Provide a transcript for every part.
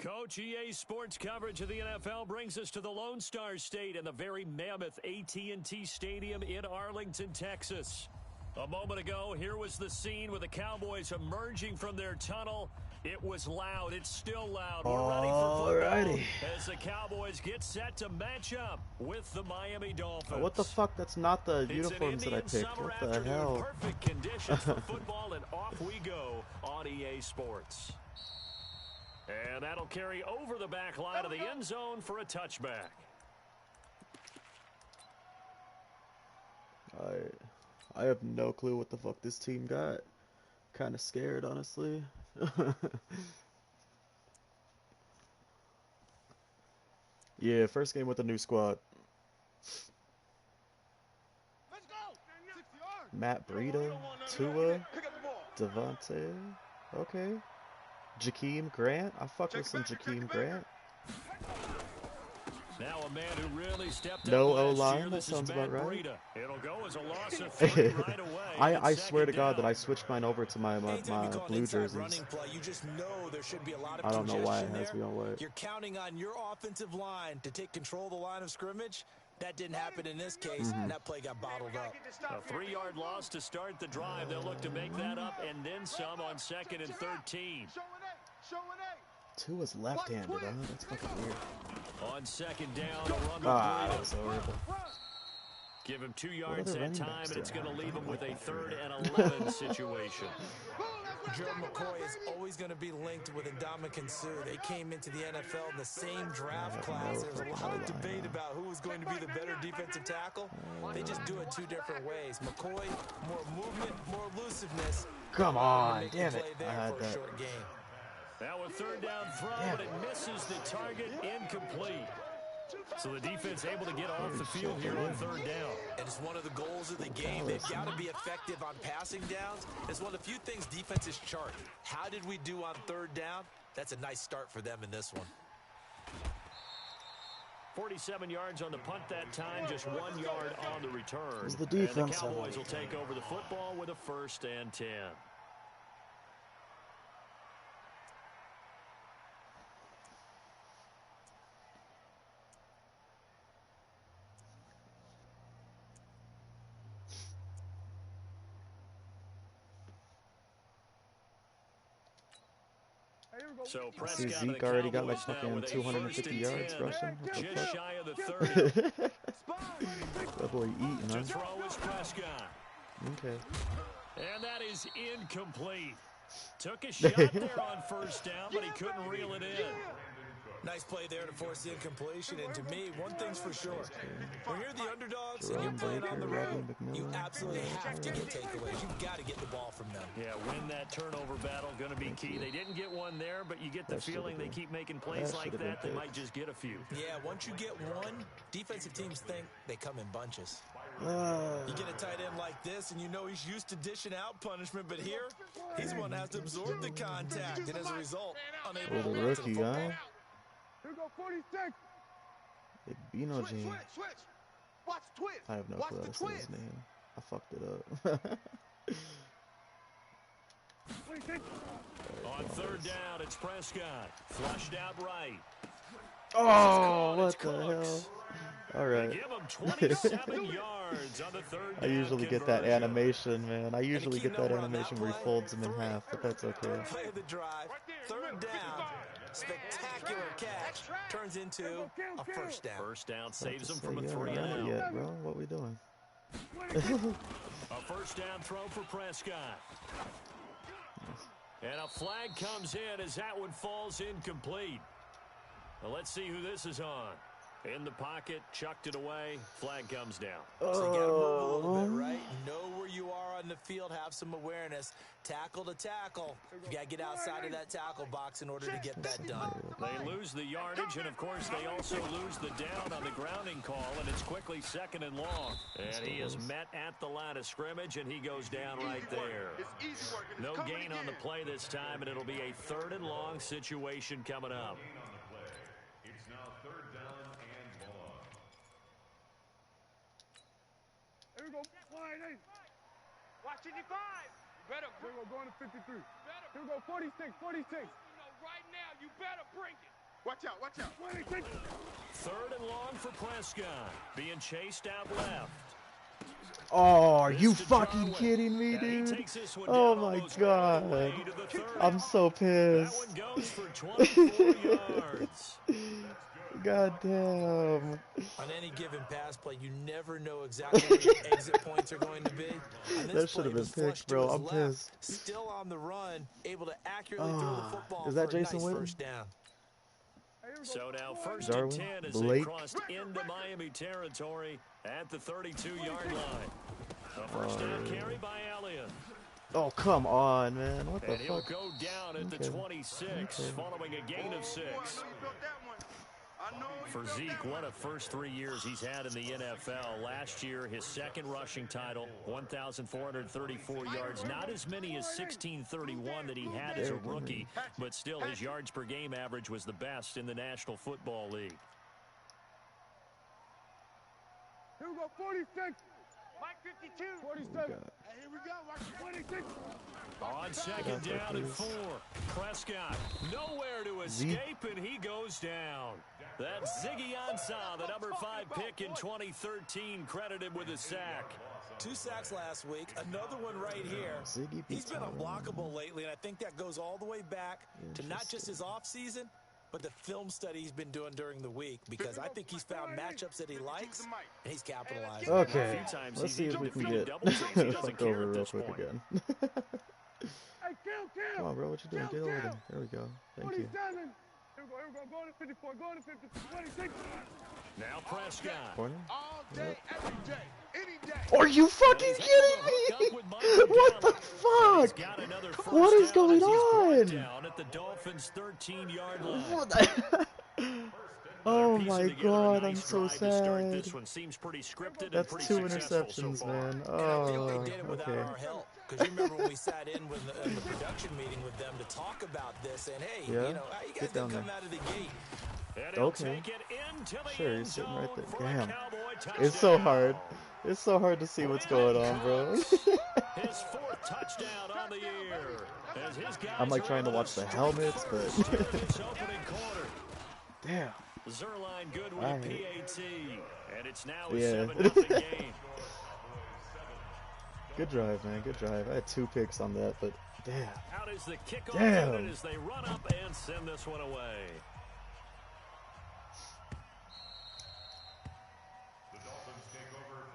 Coach, EA Sports coverage of the NFL brings us to the Lone Star State in the very mammoth AT&T Stadium in Arlington, Texas. A moment ago, here was the scene with the Cowboys emerging from their tunnel. It was loud. It's still loud. We're ready for football as the Cowboys get set to match up with the Miami Dolphins. Oh, what the fuck? That's not the uniforms that I picked. What the hell? Perfect conditions for football, and off we go on EA Sports. And that'll carry over the back line of the end zone for a touchback. I have no clue what the fuck this team got. Kind of scared, honestly. Yeah, first game with the new squad. Let's go. Matt Breida, Tua, Devontae, okay. Jakeem Grant, I fuck with some Jakeem Grant. Now a man who really stepped up no last year. O-line, that sounds about right. It'll go as a loss of 3 right away. I swear to God that I switched mine over to my blue jerseys. Play, you just know there should be a lot of I don't know why it has me on white. You're counting on your offensive line to take control of the line of scrimmage. That didn't happen in this case, and that play got bottled up. A 3-yard loss to start the drive. They'll look to make that up and then some on 2nd and 13. Tua's left-handed, huh? That's fucking weird. On 2nd down, a run. That was horrible. Give him 2 yards that time, and it's going to leave him with a 3rd and 11 situation. Joe McCoy is always going to be linked with Ndamukong Suh. They came into the NFL in the same draft class. There's a lot of debate about who was going to be the better defensive tackle. They just do it 2 different ways. McCoy, more movement, more elusiveness. Come on, damn it. I had that. Short game. Now a 3rd down throw, but it misses the target, incomplete. So the defense able to get off the field here on 3rd down. And it's one of the goals of the game. They've got to be effective on passing downs. It's one of the few things defenses chart. How did we do on 3rd down? That's a nice start for them in this one. 47 yards on the punt that time, just 1 yard on the return. The defense, and the Cowboys will take over the football with a 1st and 10. So I see Zeke already got like fucking 250 yards rushing. Just shy of the 30. That boy eating, huh? To throw is Prescott. Okay. And that is incomplete. Took a shot there on 1st down, but he couldn't reel it in. Nice play there to force the incompletion. And to me, one thing's for sure. When you're the underdogs and you're playing on the road, you absolutely have to get takeaways. You've got to get the ball from them. Yeah, win that turnover battle, going to be key. They didn't get one there, but you get the feeling they keep making plays like that, they might just get a few. Yeah, once you get one, defensive teams think they come in bunches. You get a tight end like this, and you know he's used to dishing out punishment, but here, he's the one that has to absorb the contact, and as a result, unable to the rookie, huh? Here go 46. Big Bino G. Switch. Watch twitch. I have no clue how to say his name. I fucked it up. On 3rd down, it's Prescott. Flushed out right. Oh, what the hell? All right. Give him 27 yards on the 3rd down. I usually get that animation, man. I usually get that animation where he folds him in half, but that's okay. Play of the drive, 3rd down, spectacular catch, turns into a 1st down. 1st down saves him from a 3 and out. Yeah, bro, what we doing? A 1st down throw for Prescott. And a flag comes in as that one falls incomplete. Well, let's see who this is on. In the pocket, chucked it away, flag comes down. So you got to move a little bit, right? Know where you are on the field, have some awareness. Tackle to tackle. You got to get outside of that tackle box in order to get that done. They lose the yardage, and of course they also lose the down on the grounding call, and it's quickly 2nd and long. And he is met at the line of scrimmage, and he goes down right there. No gain on the play this time, and it'll be a 3rd and long situation coming up. It's now 3rd down and long. Here we go. Watch 55. Better. Here we go. Going to 53. Here we go. 46. right now. You better bring it. Watch out, watch out. 26. 3rd and long for Prescott. Being chased out left. Oh, are you This to fucking Jarwin. kidding me, And he dude? takes this one Oh down my almost all the way god. to the 30. I'm so That pissed. one goes for 24 yards. God damn. On any given pass play, you never know exactly where your exit points are going to be. On this That should play, have it was been picked, flushed to bro. his I'm left, pissed. still on the run, able to accurately throw the football Is that for a Jason nice Witten? first down. So now 1st and Jarwin? 10 as Blake? they crossed into Miami territory at the 32-yard line. A first down carry by Elliott. Oh, come on, man. What the And he'll fuck? go down at the 26 following a gain of 6. For Zeke, what a first 3 years he's had in the NFL. Last year, his second rushing title, 1,434 yards. Not as many as 1,631 that he had as a rookie, but still his yards per game average was the best in the National Football League. Here we go, 46. Mike 52. 47. Hey, here we go, Mike 26. On second down and 4. Prescott nowhere to escape, and he goes down. That's Ziggy Ansah, the number 5 pick in 2013, credited with a sack. 2 sacks last week, another one right here. He's been unblockable lately, and I think that goes all the way back to not just his offseason, but the film study he's been doing during the week, because I think he's found matchups that he likes, and he's capitalized. Okay, A few times let's he's see if even we can defeated get double teams. He doesn't fucked care over at real this quick point. again. Hey, kill. Come on, bro, what you doing? Get over there. There we go. Thank you. 47. Here we go, go to 54, go to 50, 26. Now Prescott. Corner? All day, every day, any day. Are you fucking kidding me? What the fuck? What is going on? Down at the Dolphins' 13-yard line. What the Oh my god, I'm so sad. This one seems pretty scripted. That's and 2 pretty successful interceptions, so far. man. And I think Oh, they did it without okay. our help. Because you remember when we sat in with the production meeting with them to talk about this, and hey, Yeah, you know, how you guys get down didn't come there. out of the gate. And he'll Okay. take it into the Sure, end he's sitting right zone there. for a Damn. Cowboy It's so touchdown. hard. It's so hard to see what's going on, bro. His 4th touchdown on the year. As his guys I'm like are trying to able watch the strike helmets, first but here in this opening quarter. damn. Zerline good with All a right. PAT, and it's now a Yeah. 7-0 game. Good drive, man. Good drive. I had 2 picks on that, but damn. Out is the kickoff Damn. unit as they run up and send this one away.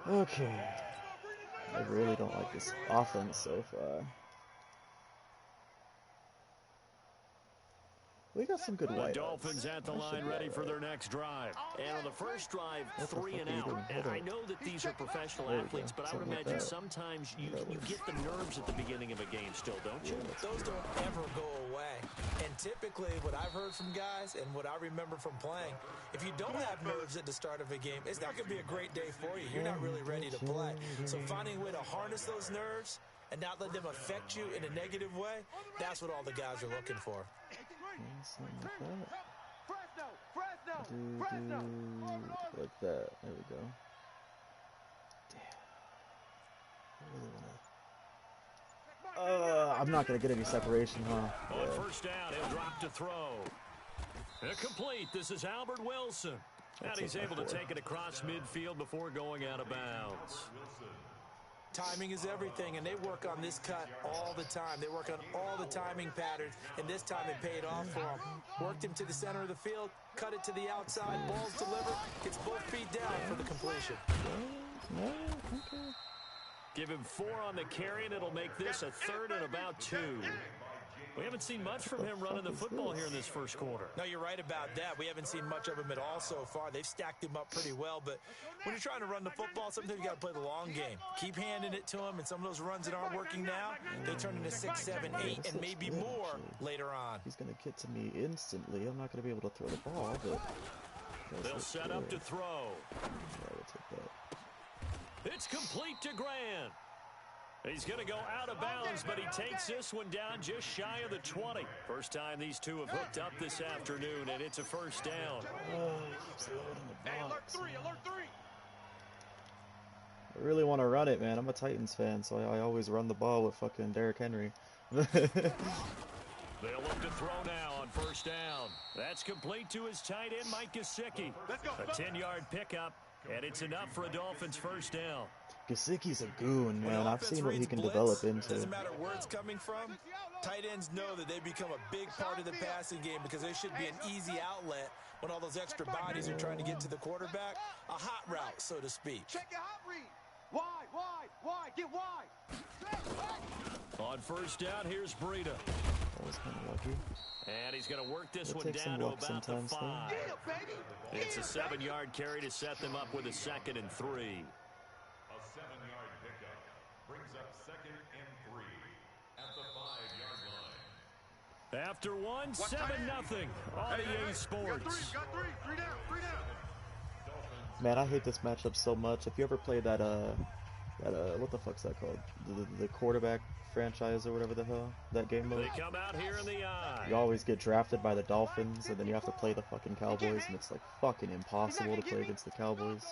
Okay. I really don't like this offense so far. We got some good The wideouts. Dolphins at the line ready for their next drive. And on the first drive, What the 3 fuck and are you out. doing? And Hold I on. know that these are professional There we athletes, go. but I would Something like imagine that. sometimes you That was- get the nerves at the beginning of a game still, don't you? Those don't ever go away. And typically, what I've heard from guys and what I remember from playing, if you don't have nerves at the start of a game, it's not going to be a great day for you. You're not really ready to play. So finding a way to harness those nerves and not let them affect you in a negative way, that's what all the guys are looking for. Something like that. Fresno. Like that. There we go. Damn. I really wanna. I'm not gonna get any separation, huh? On Yeah. first down, he'll drop to throw. Incomplete. This is Albert Wilson. And That's he's a able to tough take it across midfield before going out of bounds. Timing is everything, and they work on this cut all the time. They work on all the timing patterns, and this time it paid off for him. Worked him to the center of the field, cut it to the outside, ball's delivered, gets both feet down for the completion. No, okay. Give him 4 on the carry, and it'll make this a 3rd and about 2. We haven't seen much from him running the football here in this first quarter. No, you're right about that. We haven't seen much of him at all so far. They've stacked him up pretty well, but when you're trying to run the football, sometimes you got to play the long game. Keep handing it to him, and some of those runs that aren't working now, they turn into 6, 7, 8, and maybe more later on. He's gonna get to me instantly. I'm not gonna be able to throw the ball, but They'll set up to throw. Yeah, we'll take that. It's complete to Grant. He's going to go out of bounds, but he takes this one down just shy of the 20. First time these two have hooked up this afternoon, and it's a first down. Hey, alert 3. I really want to run it, man. I'm a Titans fan, so I always run the ball with fucking Derrick Henry. They'll look to throw now on first down. That's complete to his tight end, Mike Gesicki. A 10-yard pickup, and it's enough for a Dolphins first down. Gesicki's a goon, man. I've seen what he can develop into. Doesn't matter where it's coming from. Tight ends know that they become a big part of the passing game because they should be an easy outlet when all those extra bodies are trying to get to the quarterback. A hot route, so to speak. Check your hot read. Wide, get wide. On first down, here's Breida. That was kind of lucky. And he's going to work this one takes down some to luck about the sometimes, 5. It's a 7-yard carry to set them up with a 2nd and 3. A 7-yard pickup brings up 2nd and 3 at the 5-yard line. After 1, 7-0 on EA Sports. Got three down. Man, I hate this matchup so much. If you ever play that, what the fuck's that called? The quarterback franchise or whatever the hell, that game mode. They come out here in the eye. You always get drafted by the Dolphins, and then you have to play the fucking Cowboys, and it's like fucking impossible to play against the Cowboys.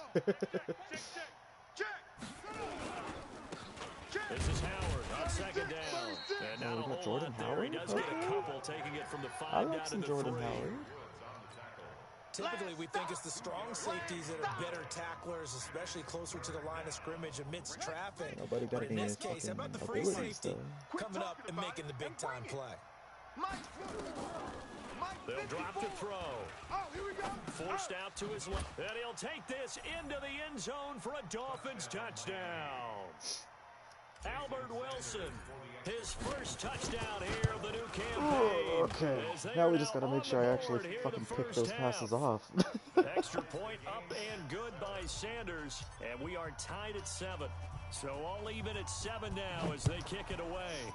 This is Howard on 2nd down. And now we a got whole Jordan lot there. He Howard? does get a Okay. couple, taking it from the 5 I down like to some the Jordan 3. Howard. Typically, we think it's the strong safeties that are better tacklers, especially closer to the line of scrimmage amidst traffic. Nobody got But in any this case, how about the free abilities, safety though. coming up and making the big-time play? They'll drop to throw. Oh, here we go. Forced out to his left. And he'll take this into the end zone for a Dolphins touchdown. Albert Wilson, his first touchdown here of the new campaign. Okay, As they now are we just gotta on make the sure I board actually here in fucking the pick first those half. passes off. Extra point up and good by Sanders, and we are tied at 7. So all even at 7 now as they kick it away.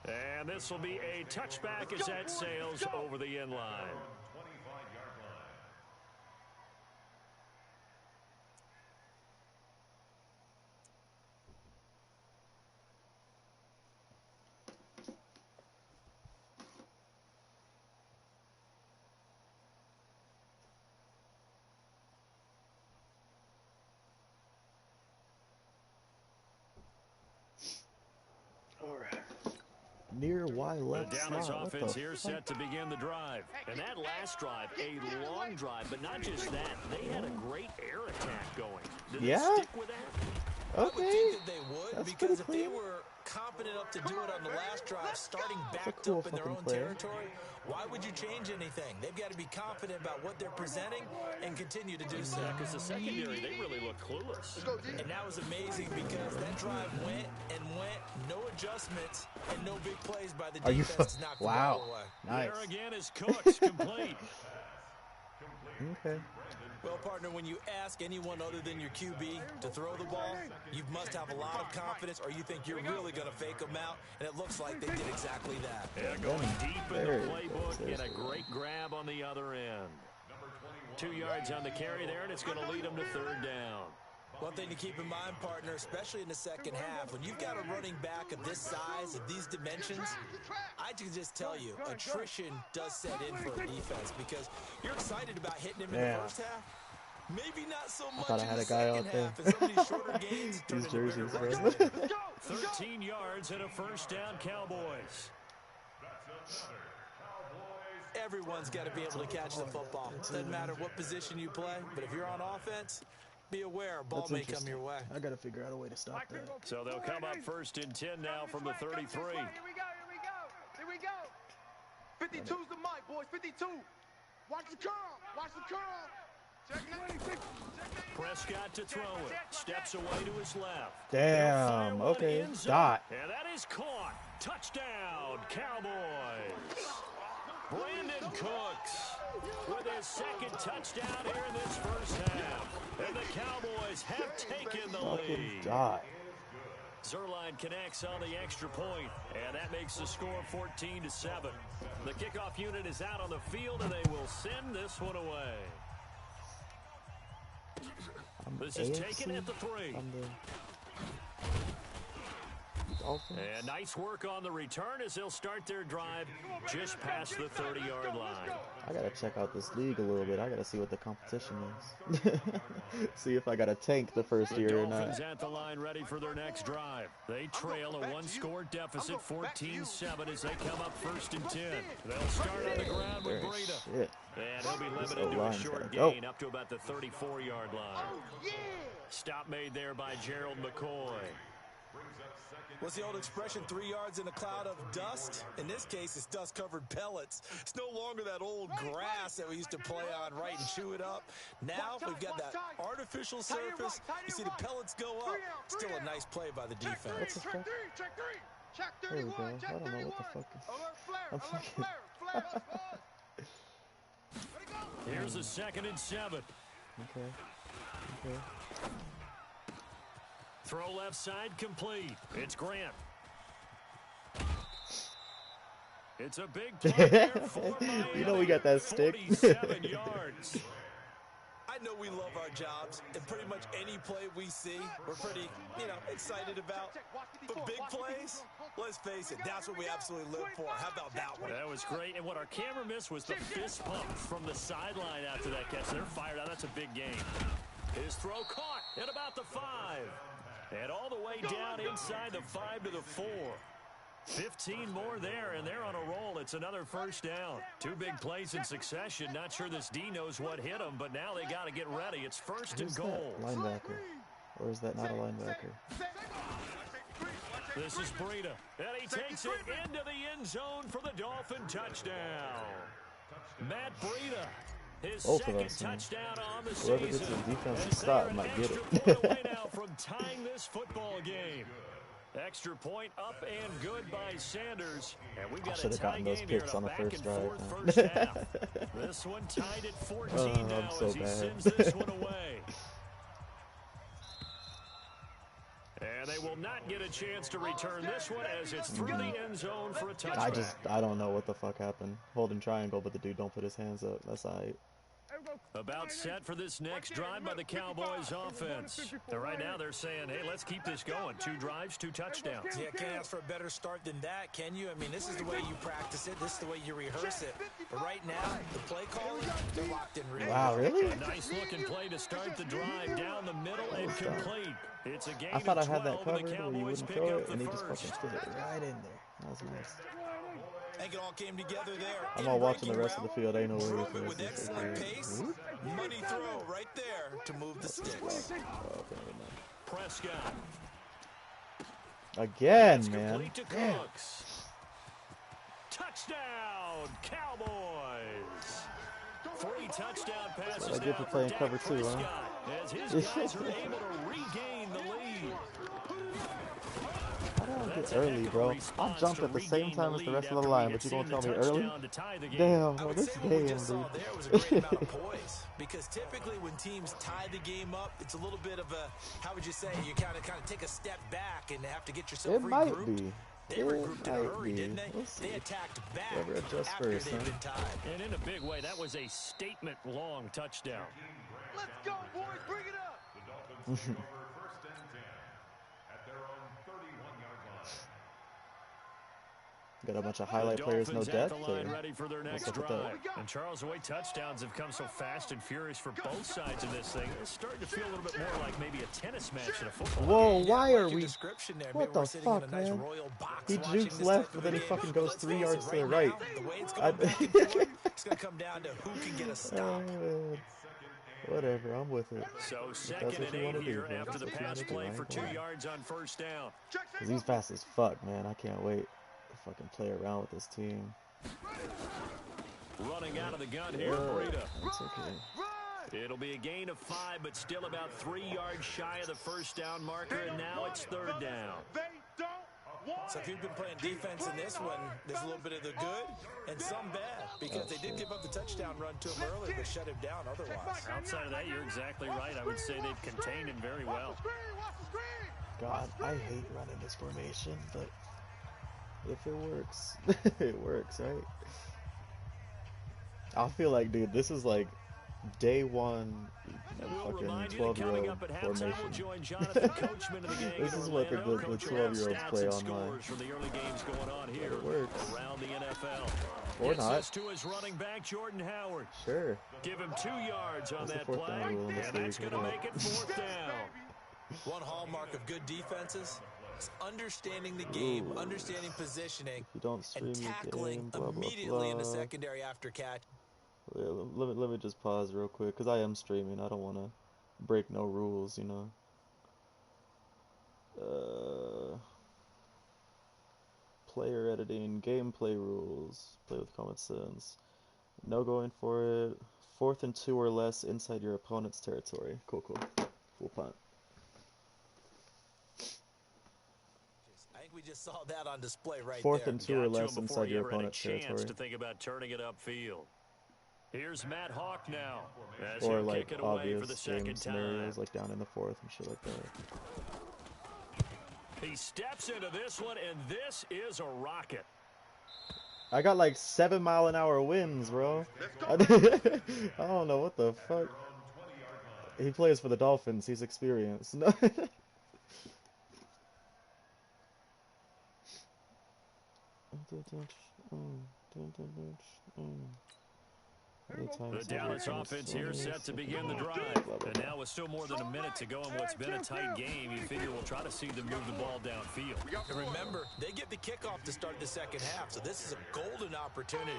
And this will be a touchback as that sails over the end line. 25-yard line. Alright. Near Y The left Dallas slot. What offense the here set to begin the drive. And that last drive, a long drive, but not just that. They had a great air attack going. Did Yeah? they stick with that? I would Okay. think that they would, That's because if pretty they clean. were confident enough to do it on the last drive, starting backed cool up in their fucking own play. territory, why would you change anything? They've got to be confident about what they're presenting and continue to do so. Because the secondary, they really look clueless. And that was amazing because that drive went, no adjustments, and no big plays by the Are you defense to knock the wow. ball away. Nice. There again is Cooks, complete. Okay. Well, partner, when you ask anyone other than your QB to throw the ball, you must have a lot of confidence, or you think you're really going to fake them out, and it looks like they did exactly that. And going deep in There the it playbook, is. and a great grab on the other end. 2 yards on the carry there, and it's going to lead them to 3rd down. One thing to keep in mind, partner, especially in the second half, when you've got a running back of this size, of these dimensions, I can just tell you, attrition does set in for a defense because you're excited about hitting him in Yeah. the first half. Maybe not so much thought I in had the a guy second out there. half, and some of these shorter gains turn These into bigger jerseys, runs. bro. 13 yards and a first down, Cowboys. Everyone's got to be able to catch the football. Doesn't matter what position you play, but if you're on offense, be aware a ball That's may come interesting. your way. I gotta figure out a way to stop that. So they'll come up 1st and 10 now from the 33. Here we go. 52's the mic, boys. 52. Watch the curl. Check 96. Prescott to throw it. Steps away to his left. Damn, They'll fire one okay. end zone. Dot. And that is caught. Touchdown, Cowboys. Brandon Cooks with his 2nd touchdown here in this first half. And the Cowboys have taken the Fucking lead. dot. Zerline connects on the extra point, and that makes the score 14-7. The kickoff unit is out on the field, and they will send this one away. This is taken at the 3. On the... Dolphins. And nice work on the return as they'll start their drive just past the 30-yard line. I gotta check out this league a little bit. I gotta see what the competition is. See if I gotta tank the first year or not. Dolphins at the line ready for their next drive. They trail a one-score deficit, 14-7 as they come up 1st and 10. They'll start on the ground with Breida. Shit. And he'll be limited to a short gain up to about the 34-yard line. Stop made there by Gerald McCoy. What's the old expression, 3 yards in a cloud of dust? In this case, it's dust-covered pellets. It's no longer that old grass that we used to play on, right, and chew it up. Now we've got that artificial surface. You see the pellets go up. Still a nice play by the defense. What the fuck? There we go. I don't know what the fuck is. I'm fucking... Here's a 2nd and 7. Okay. Throw left side complete. It's Grant. It's a big play there for You know we got that stick. 47 yards. I know we love our jobs, and pretty much any play we see, we're pretty, excited about. But big plays, let's face it, that's what we absolutely live for. How about that one? That was great, and what our camera missed was the fist pump from the sideline after that catch. They're fired out. That's a big game. His throw caught at about the 5. And all the way down inside the 5 to the 4. 15 more there, and they're on a roll. It's another first down. 2 big plays in succession. Not sure this D knows what hit him, but now they got to get ready. It's 1st and goal. Linebacker. Or is that not a linebacker? This is Breida, and he takes it into the end zone for the Dolphin touchdown. Matt Breida. His Both of second us, man. touchdown on the Whoever gets season. the defensive As they stop are an might get extra it. point away now from tying this football game. Extra point up and good by Sanders. And we've got a tie gotten those game here picks in on a the first back-and-forth drive, first half. This one tied at 14 now so as he bad. sends this one away. And they will not get a chance to return this one as it's through the end zone for a touchback. I don't know what the fuck happened. Holding triangle, but the dude don't put his hands up. That's alright. About set for this next drive by the Cowboys offense. And right now they're saying, hey, let's keep this going. 2 drives, 2 touchdowns. Yeah, can't ask for a better start than that, can you? I mean, this is the way you practice it. This is the way you rehearse it. But right now, the play calling, they're locked in really Wow, well. really? A nice-looking play to start the drive down the middle and complete. It's a gain I thought I of had that 12, and the covered where you Cowboys wouldn't pick throw up it, the and he just first. fucking stood it right in there. That was nice. I think it all came together there. I'm all watching the rest of the field. Ain't no way Drove for it this with to excellent be pace. Money throw right there to move the sticks. Prescott. Again, It's man. complete to Cooks. Touchdown, Cowboys. 3 touchdown passes What I get now for for playing Dak cover 2, huh? Prescott, as his guys are able to regain the lead. How did I get early, bro? I jumped at the same time as the rest of the line, but you gonna tell me early? Damn, I bro, would this say what we game, just saw dude. there was a great amount of poise. Because typically when teams tie the game up, it's a little bit of a, how would you say, you kind of take a step back and have to get yourself It might regrouped. be. They It regrouped in a might hurry, be. didn't they? We'll see. They attacked back Whoever adjusts after first, they'd huh? been tied. And in a big way, that was a statement-long touchdown. Let's go, boys. Bring it up. The Dolphins take over 1st and 10 at their own 31-yard line. Got a bunch of highlight players, no Dolphins at depth. the line or- ready for their next up with drive. And Charles, the way touchdowns have come so fast and furious for both sides of this thing, it's starting to feel a little bit more like maybe a tennis match than a football Whoa, game. why Yeah, are like your we? description there. What Maybe the we're sitting in fuck, a nice man? royal box He watching jukes this left, type but of then he game. fucking goes Let's 3 face yards it, to the now, right. The way it's I- going back and forth, it's going to come down to who can get a stop. Whatever, I'm with it. So If that's 2nd what and you 8 wanna do, here bro. after the That's what you pass wanna do. play I for ain't 2 lying. yards on 1st down. Cause he's fast as fuck, man. I can't wait to fucking play around with this team. Running out of the gun here, Yeah, Breida. that's okay. It'll be a gain of 5, but still about 3 yards shy of the 1st down marker, and now it's 3rd down. They don't want So if you've been playing defense in this one, there's a little bit of the good and some bad because they did give up the touchdown run to him earlier, but shut him down otherwise. Outside of that, you're exactly right. I would say they've contained him very well. God, I hate running this formation, but if it works, it works, right? I feel like, dude, this is like day one And we'll fucking remind you that coming 12-year-old up at halftime, we'll formation. join Jonathan Coachman of the gang This in is what the Orlando. Coach will have 12-year-olds stats play and online. scores from the early games going on here It works. around the NFL. Or Gets not. this to his running back, Jordan Howard. Sure. Give him 2 yards on That's the that fourth play, down rule in this and league. that's going to make it 4th down. One hallmark of good defenses is understanding the game, understanding positioning, If you don't stream and your tackling game, blah, blah, immediately in the blah. secondary after catch. Yeah, let me just pause real quick, because I am streaming. I don't want to break no rules, you know. Player editing, gameplay rules. Play with common sense. No going for it. 4th and 2 or less inside your opponent's territory. Cool. Full punt. I think we just saw that on display right 4th there. and 2 or Got to less him before inside he your ever had a opponent's chance territory. to think about turning it upfield. Here's Matt Hawk now. As Or he'll like kick it away for the obvious game second time. scenarios, like down in the 4th and shit like that. He steps into this one, and this is a rocket. I got like 7-mile-an-hour winds, bro. I don't know what the fuck. He plays for the Dolphins. He's experienced. No. The Dallas offense here set to begin the drive. And now with still more than a minute to go in what's been a tight game, you figure we'll try to see them move the ball downfield. And remember, they get the kickoff to start the second half, so this is a golden opportunity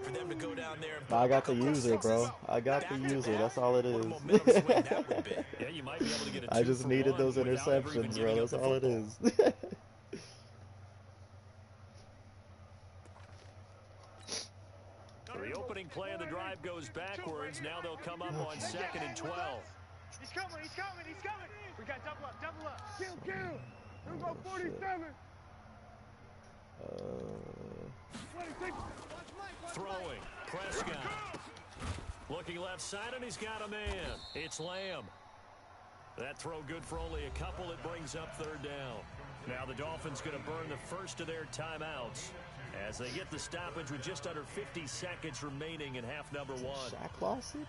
for them to go down there and I got the user, bro. I got the user. That's all it is. Yeah, you might be able to get a I just needed 2-for-1 those without ever even interceptions, giving bro. up That's the all it football. is. The opening play of the drive goes backwards. Now they'll come up on 2nd and 12. He's coming. We got double up. Kill. Here we go, 47. 26. Throwing. Prescott. Looking left side, and he's got a man. It's Lamb. That throw good for only a couple. It brings up 3rd down. Now the Dolphins going to burn the first of their timeouts as they get the stoppage with just under 50 seconds remaining in half number 1. Shaq Lawson?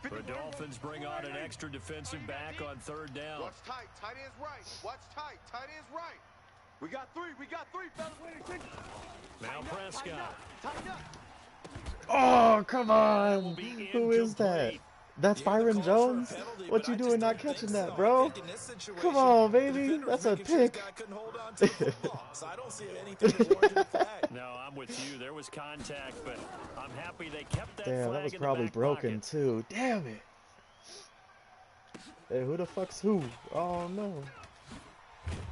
The Dolphins bring on an extra defensive back on 3rd down. Watch tight. Tight end's right. Watch tight. Tight end's right. We got three, fellas. 26. Now Prescott. Tighten up. Oh, come on! Who is that? That's Byron Jones? What you doing not catching that, bro? Come on, baby. That's a pick. No, I'm with you. There was contact, but I'm happy they kept that Damn, flag that was in the probably back broken pocket. too. Damn it. Hey, who the fuck's who? Oh no.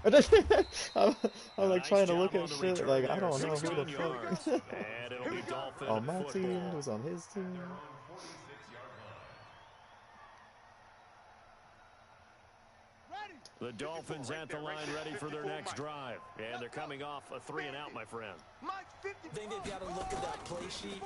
I'm like Nice trying to job look on at the shit return like there, I don't know who 16 the fuck. yards. And it'll be Dolphin On my football. team, who's on his team. The Dolphins at the line ready for their next drive. And they're coming off a 3-and-out, my friend. I think they've got to look at that play sheet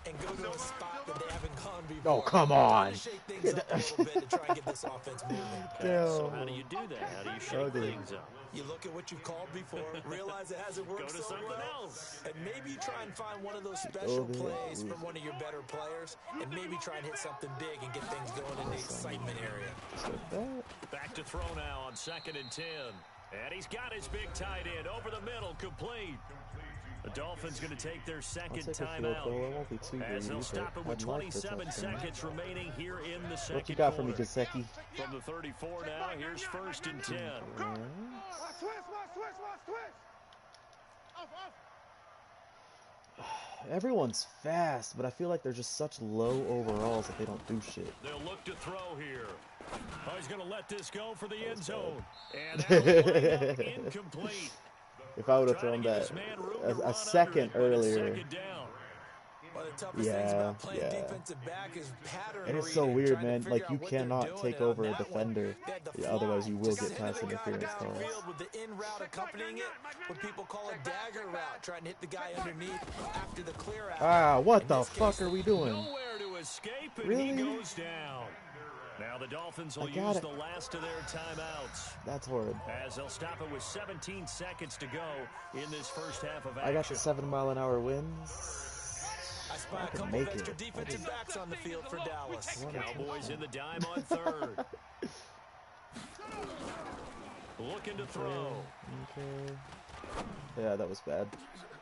and go to a spot that they haven't gone before. Oh, come on. Shake things up a little bit to try and get this offense moving. So how do you do that? How do you shake Ugly. things up? You look at what you've called before, realize it hasn't worked Go to so something well, else. and maybe you try and find one of those special Ugly. plays from one of your better players, and maybe try and hit something big and get things going in the excitement area. Back to throw now on 2nd and 10. And he's got his big tight end over the middle, complete. The Dolphins going to take their I'll second take a field timeout goal. I won't be too as greedy, they'll but stop it with I'd like the 27 touchdown. seconds remaining here in the second What you got for me, quarter. Gasecki? From the 34 now, here's 1st and 10. Watch twist. Off. Everyone's fast, but I feel like they're just such low overalls that they don't do shit. They'll look to throw here. Oh, he's going to let this go for the end zone. And that'll wind up incomplete. If I would have Trying thrown to give that his man room to run a second under it, but it's earlier. 2nd down. One of the toughest things about playing defensive back is pattern And it's so reading, weird, trying to man. figure Like, out you what they're cannot doing, take and on over a that one, defender. they had the Yeah, otherwise fly you will to get send pass the guy interference down the calls. field with the in route accompanying it, what people call a dagger route, trying to hit the guy underneath after the clear out. Ah, what In the this fuck case, are we doing? Nowhere to escape, and Really? he goes down. Now the Dolphins will got use it. the last of their timeouts. That's horrid. As they'll stop it with 17 seconds to go in this first half of action. I got the 7-mile-an-hour winds. I spy I a can couple make of extra it. defensive backs on the field for Dallas. Cowboys in the dime on third. Looking to throw. Okay. Yeah, that was bad.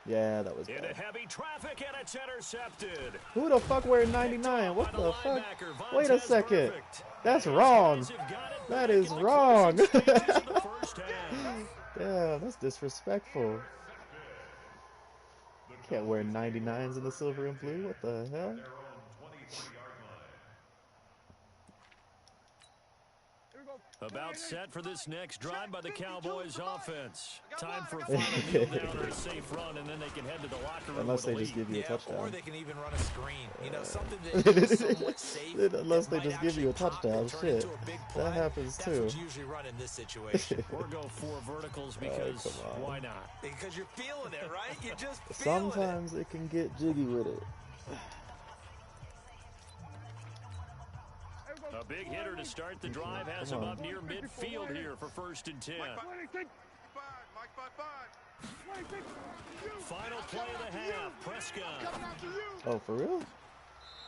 Yeah, that was Into bad. heavy traffic, and it's intercepted. Who the fuck wearing 99? What the fuck? Wait a second. That's wrong. That is wrong. Damn, that's disrespectful. Can't wear 99s in the silver and blue. What the hell? About set for this next drive by the Cowboys offense. Time for a final kneel down or a safe run, and then they can head to the locker room. Unless with they a just lead. give you a Or touchdown. they can even run a screen. You know, something that is somewhat safe. Unless that they might just give you a actually pop touchdown. and turn Shit. into a big play. That happens That's too. what you usually run in this situation. Or go 4 verticals because come on. why not? Because you're feeling it, right? You just feeling Sometimes it can get jiggy with it. A big hitter to start the drive has him up near midfield here for 1st and 10. Final play of the half. Prescott. Oh, for real?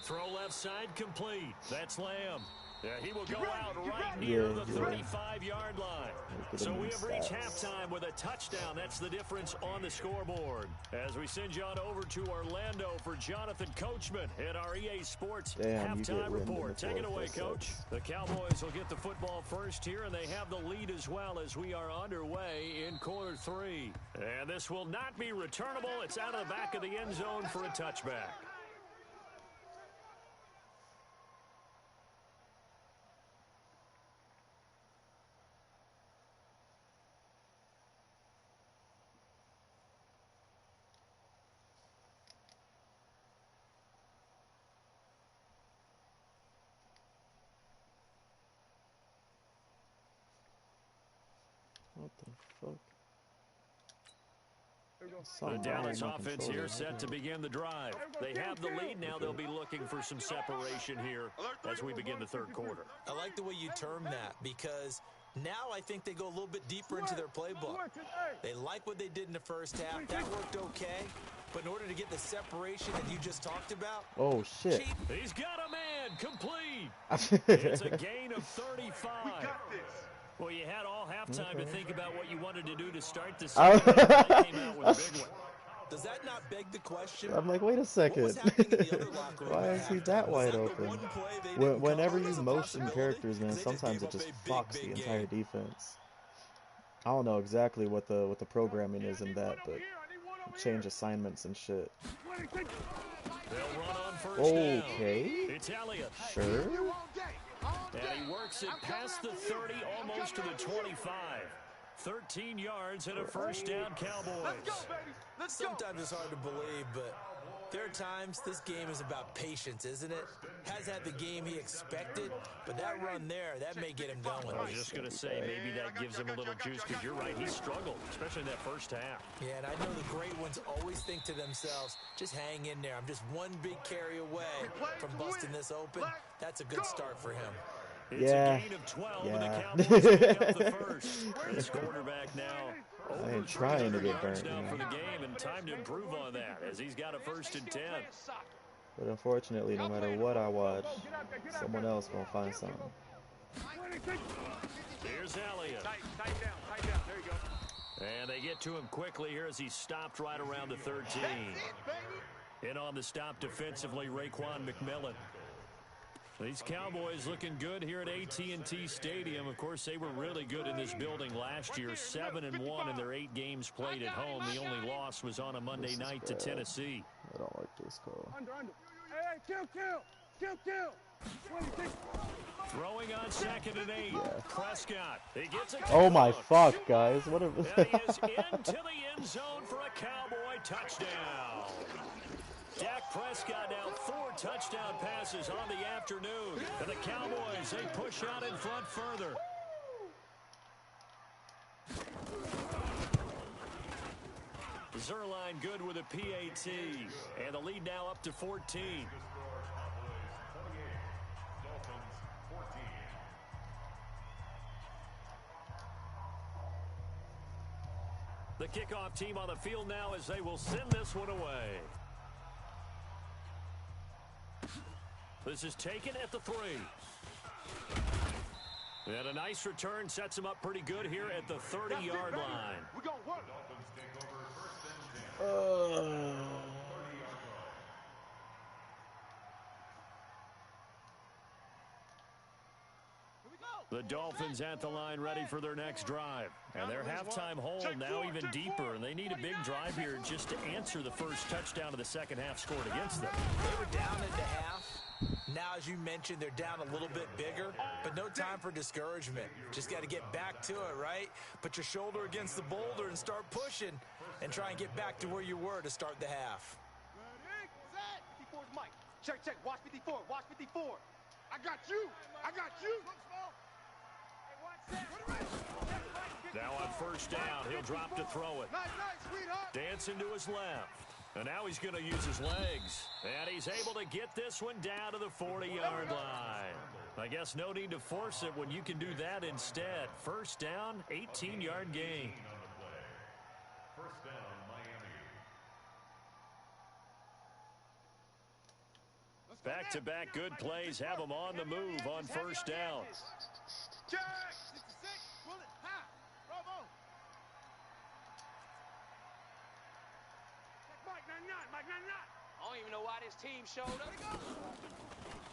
Throw left side complete. That's Lamb. Yeah, he will go out right near the 35-yard line. So we have reached halftime with a touchdown. That's the difference on the scoreboard. As we send you on over to Orlando for Jonathan Coachman at our EA Sports halftime report. Take it away, Coach. The Cowboys will get the football first here, and they have the lead as well as we are underway in quarter 3. And this will not be returnable. It's out of the back of the end zone for a touchback. What the fuck? The Dallas offense here set to begin the drive. They have the lead. Now they'll be looking for some separation here as we begin the third quarter. I like the way you term that because now I think they go a little bit deeper into their playbook. They like what they did in the first half. That worked okay. But in order to get the separation that you just talked about... Oh, shit. He's got a man complete. It's a gain of 35. Well, you had all halftime to think about what you wanted to do to start the season. Came out with a big one. Does that not beg the question? I'm like, wait a second. Why is he that wide open? Whenever you motion characters, man, sometimes it just fucks the entire defense. I don't know exactly what the programming is in that, but change assignments and shit. They'll run on first down. Okay. It's Elliott. Sure. And he works it past the 30, almost to the 25. 13 yards and a first down, Cowboys. Sometimes it's hard to believe, but there are times this game is about patience, isn't it? Has had the game he expected, but that run there, that may get him going. I was just going to say, maybe that gives him a little juice, because you're right, he struggled, especially in that first half. Yeah, and I know the great ones always think to themselves, just hang in there. I'm just one big carry away from busting this open. That's a good start for him. It's a gain of 12, and the Cowboys pick up the first. This quarterback now I ain't trying to get burnt. now for the game, and time to improve on that as he's got a 1st and 10. But unfortunately, no matter what I watch, someone else gonna find something. Here's Elliott. Tight down. There you go. And they get to him quickly here as he stopped right around the 13. In on the stop defensively, Raekwon McMillan. These Cowboys looking good here at AT&T Stadium. Of course, they were really good in this building last year, 7-1 in their 8 games played at home. The only loss was on a Monday night to Tennessee. I don't like this call. Hey, kill. Throwing on 2nd and 8. Prescott. He gets a Oh my fuck, guys! What a and he is into the end zone for a Cowboy touchdown. Dak Prescott now 4 touchdown passes on the afternoon. And the Cowboys, they push out in front further. Zerline good with a PAT. And the lead now up to 14. The kickoff team on the field now as they will send this one away. This is taken at the 3. And a nice return sets him up pretty good here at the 30-yard line. We're going to work. The Dolphins at the line ready for their next drive. And their halftime hole now even deeper. And they need a big drive here just to answer the first touchdown of the second half scored against them. They were down into half. Now, as you mentioned, they're down a little bit bigger, but no time for discouragement. Just got to get back to it, right? Put your shoulder against the boulder and start pushing and try and get back to where you were to start the half. 54's Mike. Check, check. Watch 54. Watch 54. I got you. I got you. Now on first down, he'll drop to throw it. Dancing to his left. And now he's going to use his legs. And he's able to get this one down to the 40-yard line. I guess no need to force it when you can do that instead. First down, 18-yard gain. First down, Miami. Back-to-back good plays have them on the move on first down. Check. 66. Bullet. Ha. Bravo. Check Mike 99. Mike 99. I don't even know why this team showed up.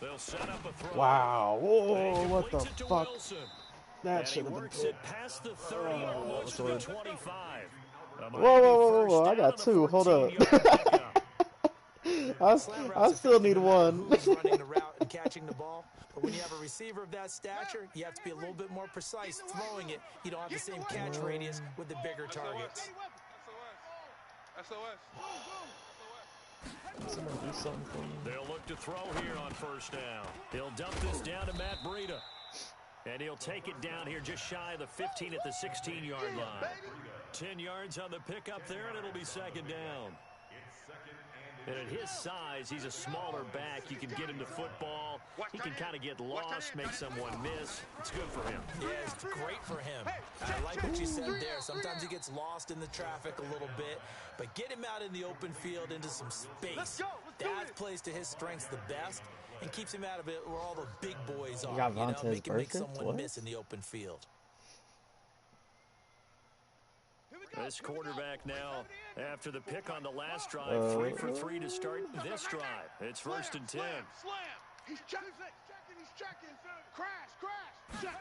They'll set up a throw. Wow. Whoa, what the Completes it to fuck? Wilson. That And he should have been works good. it past the 30, almost to the 25. Whoa, I got two. Hold up. I still need one. Who's running the route and catching the ball. But when you have a receiver of that stature, you have to be a little bit more precise throwing it. You don't have the same catch radius with the bigger targets. SOS. Someone do something for me. They'll look to throw here on first down. He'll dump this down to Matt Breida. And he'll take it down here just shy of the 15 at the 16-yard line. 10 yards on the pickup there, and it'll be second down. And at his size, he's a smaller back. You can get him to football. He can kind of get lost, make someone miss. It's good for him. Yeah, it's great for him. I like what you said there. Sometimes he gets lost in the traffic a little bit, but get him out in the open field into some space. That plays to his strengths the best and keeps him out of it where all the big boys are. got Vontaze Make Burfict? someone What? miss in the open field. This quarterback now, after the pick on the last drive, 3 for 3 to start this drive. It's first and 10. Slam. He's checking. He's checking. Crash. Check.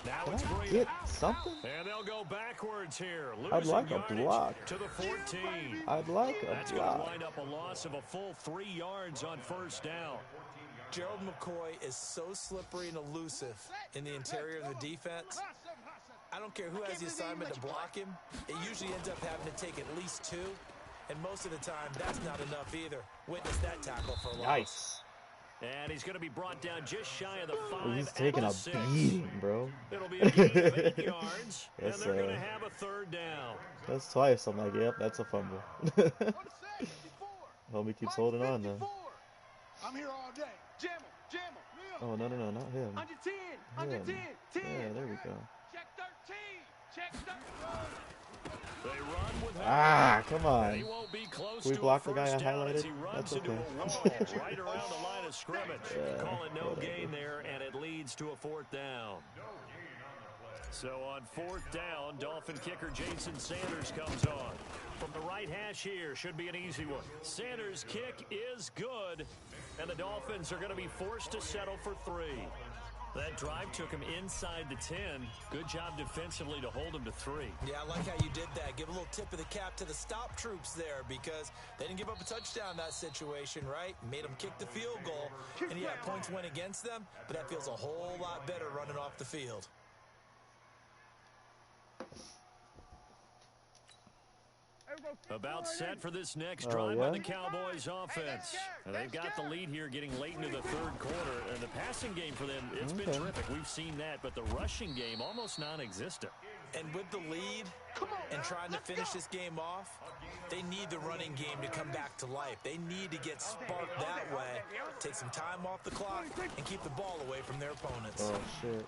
Now Can it's I Breida. get something? And they'll go backwards here. I'd like a Losing block. yardage to the 14. I'd like a That's going to block. wind up a loss of a full 3 yards on first down. Gerald McCoy is so slippery and elusive in the interior of the defense. I don't care who has the assignment to block him. It usually ends up having to take at least 2. And most of the time, that's not enough either. Witness that tackle for a loss. Nice. And he's going to be brought down just shy of the 5. Oh, he's taking at a the 6. beating, bro. It'll be a gain of 8 yards, Yes, and they're going to sir. have a third down. That's twice. I'm like, yep, that's a fumble. Homie keeps holding on, though. I'm here all day. Jam him. Oh, no, not him. Under 10. Under Him. 10. 10. Yeah, there we go. Check 13. Check 13. They run with Come and he on. won't be close Can we to block a the guy first I down as highlighted? he runs That's into okay. a wall right around the line of scrimmage. Yeah, Call it no whatever. gain there, and it leads to a fourth down. So on fourth down, Dolphin kicker Jason Sanders comes on. From the right hash here, should be an easy one. Sanders' kick is good, and the Dolphins are going to be forced to settle for 3. That drive took him inside the 10. Good job defensively to hold him to 3. Yeah, I like how you did that. Give a little tip of the cap to the stop troops there because they didn't give up a touchdown in that situation, right? Made them kick the field goal. And yeah, points went against them, but that feels a whole lot better running off the field. About set for this next drive yeah? by the Cowboys offense. And they've got the lead here getting late into the third quarter. And the passing game for them, it's been terrific. We've seen that. But the rushing game, almost non-existent. And with the lead and trying to finish this game off, they need the running game to come back to life. They need to get sparked that way, take some time off the clock, and keep the ball away from their opponents. Oh, shit.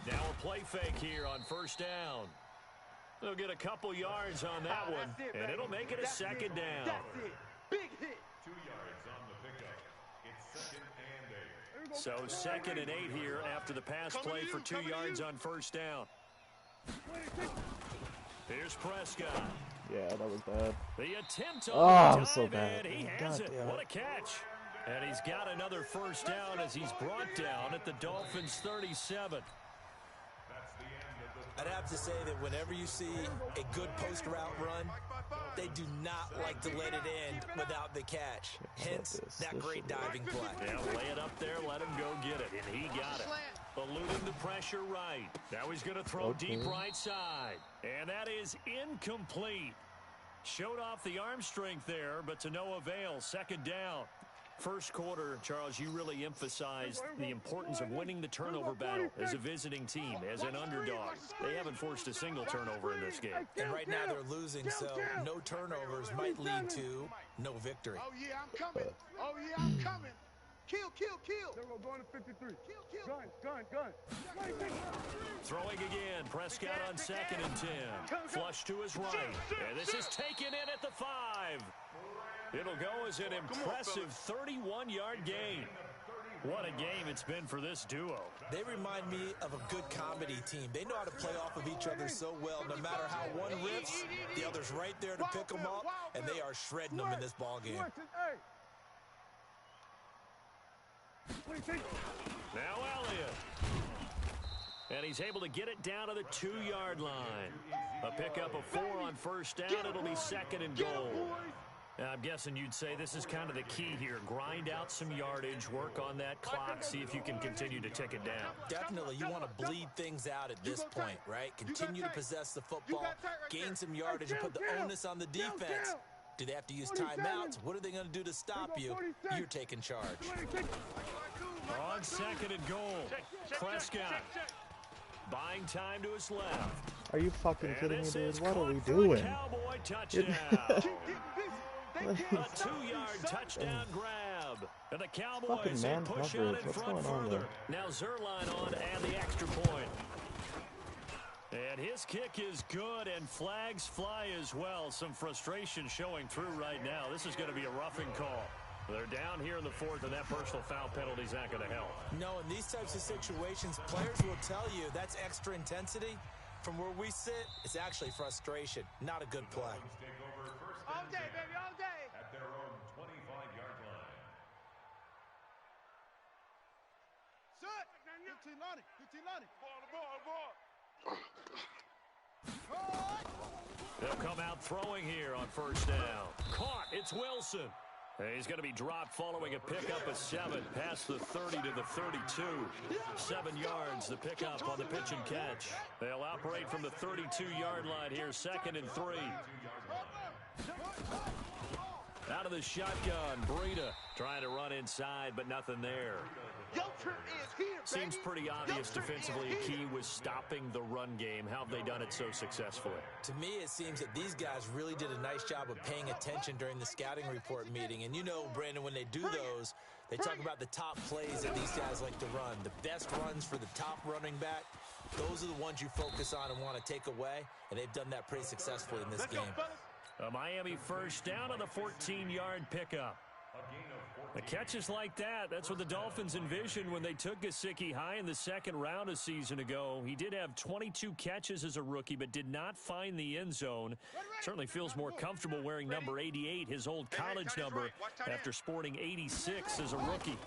Now a play fake here on first down. They'll get a couple yards on that one, and it'll make it a second down. That's it. Big hit. 2 yards on the pickup. It's 2nd and 8. So 2nd and 8 here after the pass play for 2 yards on first down. Here's Prescott. Yeah, that was bad. The attempt Oh, on I'm the so time, bad. and he God has it. damn What it. a catch. And he's got another first down as he's brought down at the Dolphins' 37. I'd have to say that whenever you see a good post route run, they do not like to let it end without the catch. Hence, that great diving play. Yeah, lay it up there, let him go get it, and he got it. Eluding the pressure right. Now he's going to throw deep right side. And that is incomplete. Showed off the arm strength there, but to no avail. 2nd down. First quarter, Charles, you really emphasized the importance of winning the turnover battle as a visiting team, as an underdog. They haven't forced a single turnover in this game. And right now they're losing, so no turnovers might lead to no victory. Oh, yeah, I'm coming. Oh, yeah, I'm coming. Kill, kill, kill. They're going to 53. Kill, kill. Gun. Throwing again. Prescott on 2nd and 10. Flush to his right. And this is taken in at the 5. It'll go as an impressive 31-yard gain. What a game it's been for this duo. They remind me of a good comedy team. They know how to play off of each other so well. No matter how one riffs, the other's right there to pick them up, and they are shredding them in this ball game. Now Elliott. And he's able to get it down to the 2-yard line. A pickup of 4 on first down. It'll be 2nd and goal. I'm guessing you'd say this is kind of the key here. Grind out some yardage, work on that clock, see if you can continue to tick it down. Definitely. You want to bleed things out at this point, right? Continue to possess the football, gain some yardage, and put the onus on the defense. Do they have to use timeouts? What are they going to do to stop you? You're taking charge. On 2nd and goal, Prescott buying time to his left. Are you fucking kidding me, dude? What are we A doing? Cowboy touchdown. A 2-yard touchdown grab. And the Cowboys man push coverage. out in What's front going on further. there? Now Zerline on and the extra point. And his kick is good, and flags fly as well. Some frustration showing through right now. This is going to be a roughing call. They're down here in the 4th, and that personal foul penalty is not going to help. No, in these types of situations, players will tell you that's extra intensity. From where we sit, it's actually frustration. Not a good play. All day, baby, all day. At their own 25-yard line. Shut. 15 Lonnie. Ball. They'll come out throwing here on first down. Caught. It's Wilson. And he's going to be dropped following a pickup of 7 past the 30 to the 32. 7 yards, the pickup on the pitch and catch. They'll operate from the 32-yard line here, 2nd and 3. Out of the shotgun, Breida trying to run inside, but nothing there. Seems pretty obvious defensively. A key was stopping the run game. How have they done it so successfully? To me, it seems that these guys really did a nice job of paying attention during the scouting report meeting. And you know, Brandon, when they do those, they talk about the top plays that these guys like to run. The best runs for the top running back, those are the ones you focus on and want to take away. And they've done that pretty successfully in this game. A Miami first down on the 14-yard pickup. The catches like that, that's what the Dolphins envisioned when they took Gesicki high in the 2nd round a season ago. He did have 22 catches as a rookie, but did not find the end zone. Certainly feels more comfortable wearing number 88, his old college number, after sporting 86 as a rookie.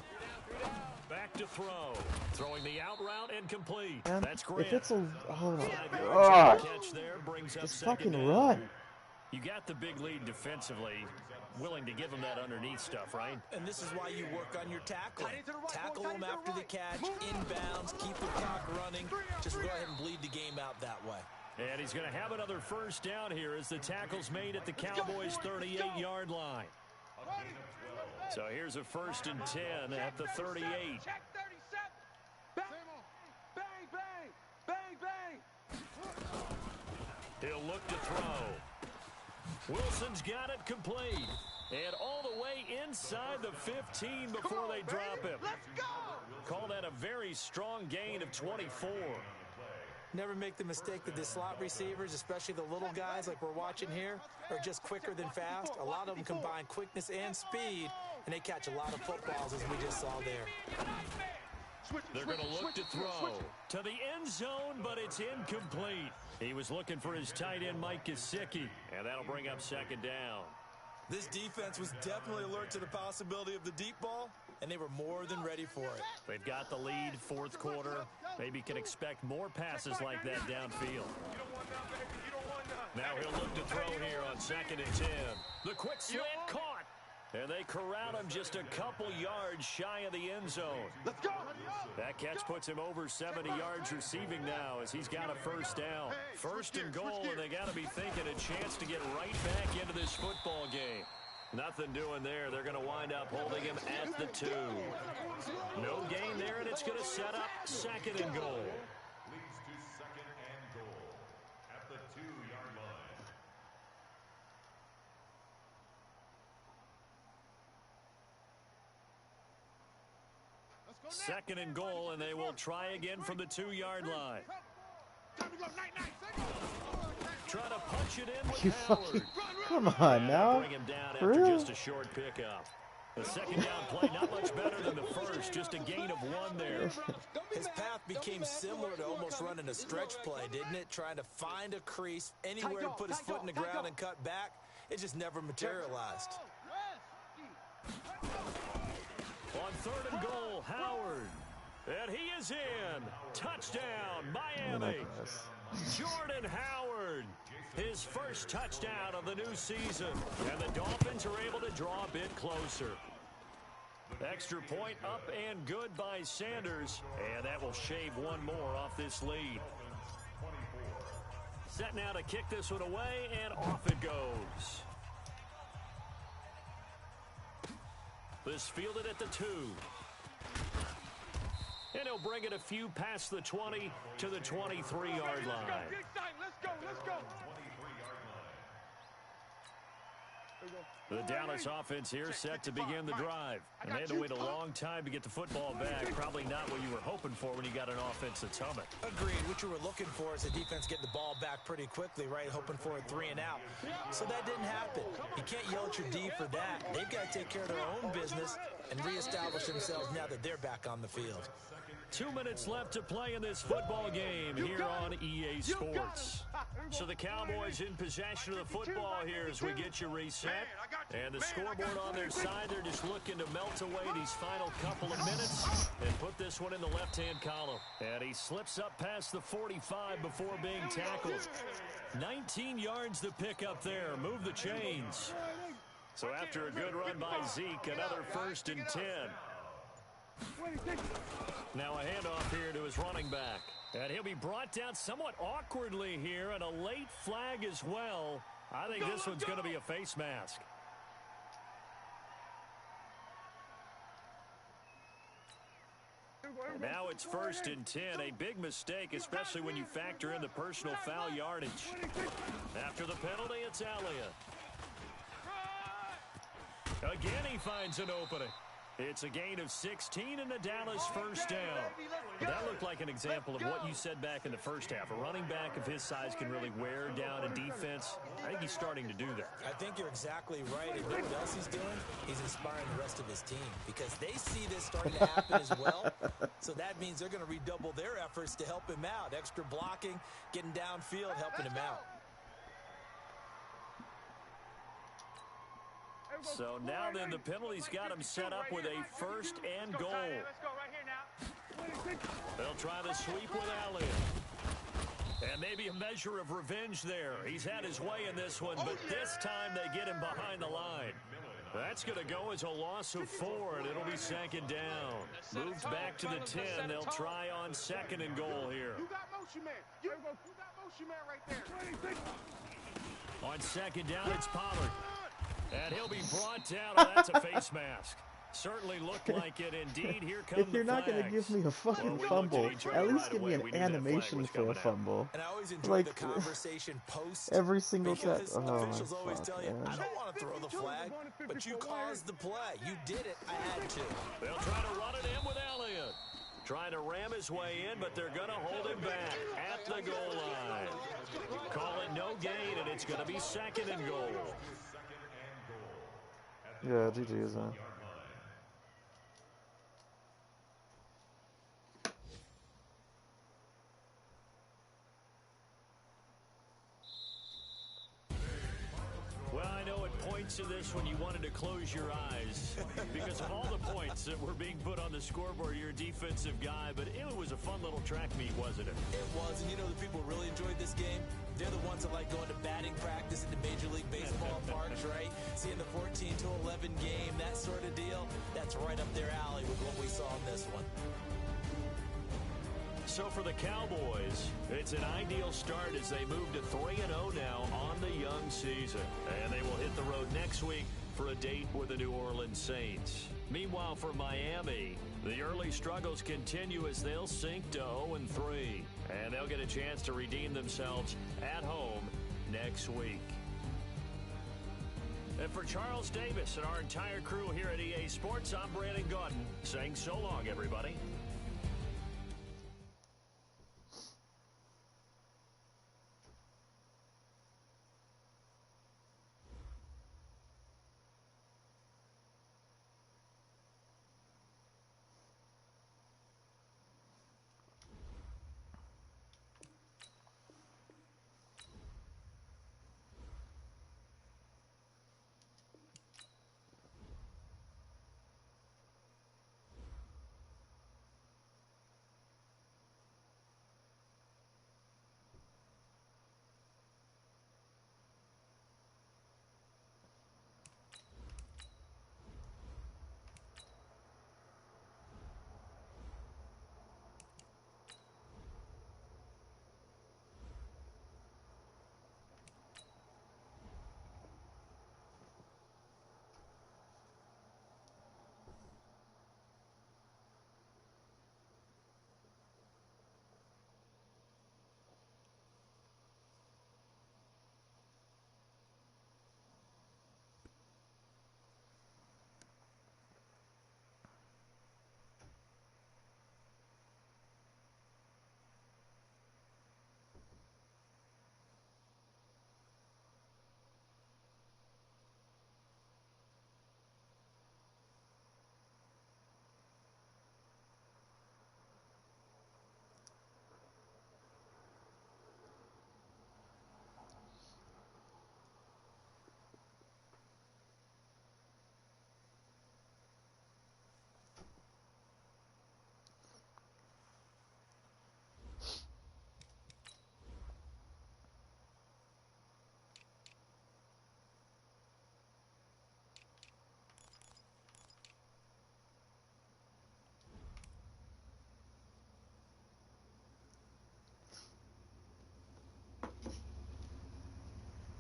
Back to throw. Throwing the out route and complete. And that's great. if it's a... Oh, my 5 yards God. on the catch there brings up Just 2nd fucking down. run. You got the big lead defensively. Willing to give him that underneath stuff, right? And this is why you work on your tackling. Tackle them after the catch, inbounds, keep the clock running. Just go ahead and bleed the game out that way. And he's going to have another first down here as the tackle's made at the Cowboys' 38-yard line. So here's a 1st and 10 at the 38. Check 37. Bang, bang, bang, bang. He'll look to throw. Wilson's got it complete. And all the way inside the 15 before they drop him. Let's go. Call that a very strong gain of 24. Never make the mistake that the slot receivers, especially the little guys like we're watching here, are just quicker than fast. A lot of them combine quickness and speed, and they catch a lot of footballs, as we just saw there. They're going to look to throw to the end zone, but it's incomplete. He was looking for his tight end, Mike Gesicki, and that'll bring up second down. This defense was definitely alert to the possibility of the deep ball, and they were more than ready for it. They've got the lead, fourth quarter. Maybe can expect more passes like that downfield. Now he'll look to throw here on 2nd and 10. The quick slant caught. And they corral him just a couple yards shy of the end zone. Let's go. That catch puts him over 70 yards receiving now as he's got a first down. First and goal, and they got to be thinking a chance to get right back into this football game. Nothing doing there. They're going to wind up holding him at the 2. No gain there, and it's going to set up 2nd and goal. Leads to 2nd and goal at the 2-yard line. Second and goal, and they will try again from the 2-yard line. Try to punch it in with Howard. Come on now. Bring him down For after real? just a short pickup. The second down play, not much better than the first, just a gain of 1 there. His path became similar to almost running a stretch play, didn't it? Trying to find a crease, anywhere to put his foot in the ground and cut back. It just never materialized. On 3rd and goal, Howard. And he is in. Touchdown, Miami. Jordan Howard. His first touchdown of the new season. And the Dolphins are able to draw a bit closer. Extra point up and good by Sanders. And that will shave 1 more off this lead. Set now to kick this one away, and off it goes. This fielded at the 2. And he'll bring it a few past the 20 to the 23-yard line. Let's go. The Dallas offense here set to begin the drive. And they had to wait a long time to get the football back. Probably not what you were hoping for when you got an offense that's humming. Agreed. What you were looking for is the defense getting the ball back pretty quickly, right? Hoping for a 3 and out. So that didn't happen. You can't yell at your D for that. They've got to take care of their own business and reestablish themselves now that they're back on the field. 2 minutes left to play in this football game here on EA Sports. So the Cowboys in possession of the football here as we get you reset. And the scoreboard on their side, they're just looking to melt away these final couple of minutes and put this one in the left-hand column. And he slips up past the 45 before being tackled. 19 yards to pick up there. Move the chains. So after a good run by Zeke, another 1st and 10. Now a handoff here to his running back. And he'll be brought down somewhat awkwardly here, and a late flag as well. I think this one's going to be a face mask. And now it's 1st and 10. A big mistake, especially when you factor in the personal foul yardage. After the penalty, it's Elliott. Again, he finds an opening. It's a gain of 16 and the Dallas first down. That looked like an example of what you said back in the first half. A running back of his size can really wear down a defense. I think he's starting to do that. I think you're exactly right. And you know what else he's doing? He's inspiring the rest of his team because they see this starting to happen as well. So that means they're going to redouble their efforts to help him out. Extra blocking, getting downfield, helping him out. So now then the penalty's got him set up with a 1st and goal. They'll try the sweep with Elliott. And maybe a measure of revenge there. He's had his way in this one, but this time they get him behind the line. That's going to go as a loss of 4, and it'll be 2nd down. Moved back to the 10. They'll try on 2nd and goal here. You got motion man. You got motion man right there. On 2nd down, it's Pollard. And he'll be brought down. Oh, that's a face mask. Certainly looked like it. Indeed, here comes If you're not going to give me a fucking fumble, at least give me an animation for a fumble. And I always enjoy Like, the conversation post. every single time. Because Oh, my officials always fuck, tell you, man. I don't want to throw the flag, but you caused the play. You did it. I had to. They'll try to run it in with Elliott. Trying to ram his way in, but they're going to hold him back at the goal line. Call it no gain, and it's going to be 2nd and goal. Yeah, GG is in. Well, I know at points in this when you wanted to close your eyes because of all the points that were being put on the scoreboard, you're a defensive guy, but it was a fun little track meet, wasn't it? It was, and you know the people really enjoyed this game? They're the ones that like going to batting practice at the Major League Baseball parks, right? Seeing the 14-11 game, that sort of deal, that's right up their alley with what we saw in this one. So for the Cowboys, it's an ideal start as they move to 3-0 now on the young season. And they will hit the road next week for a date with the New Orleans Saints. Meanwhile, for Miami, the early struggles continue as they'll sink to 0-3. And they'll get a chance to redeem themselves at home next week. And for Charles Davis and our entire crew here at EA Sports, I'm Brandon Gaudin saying so long, everybody.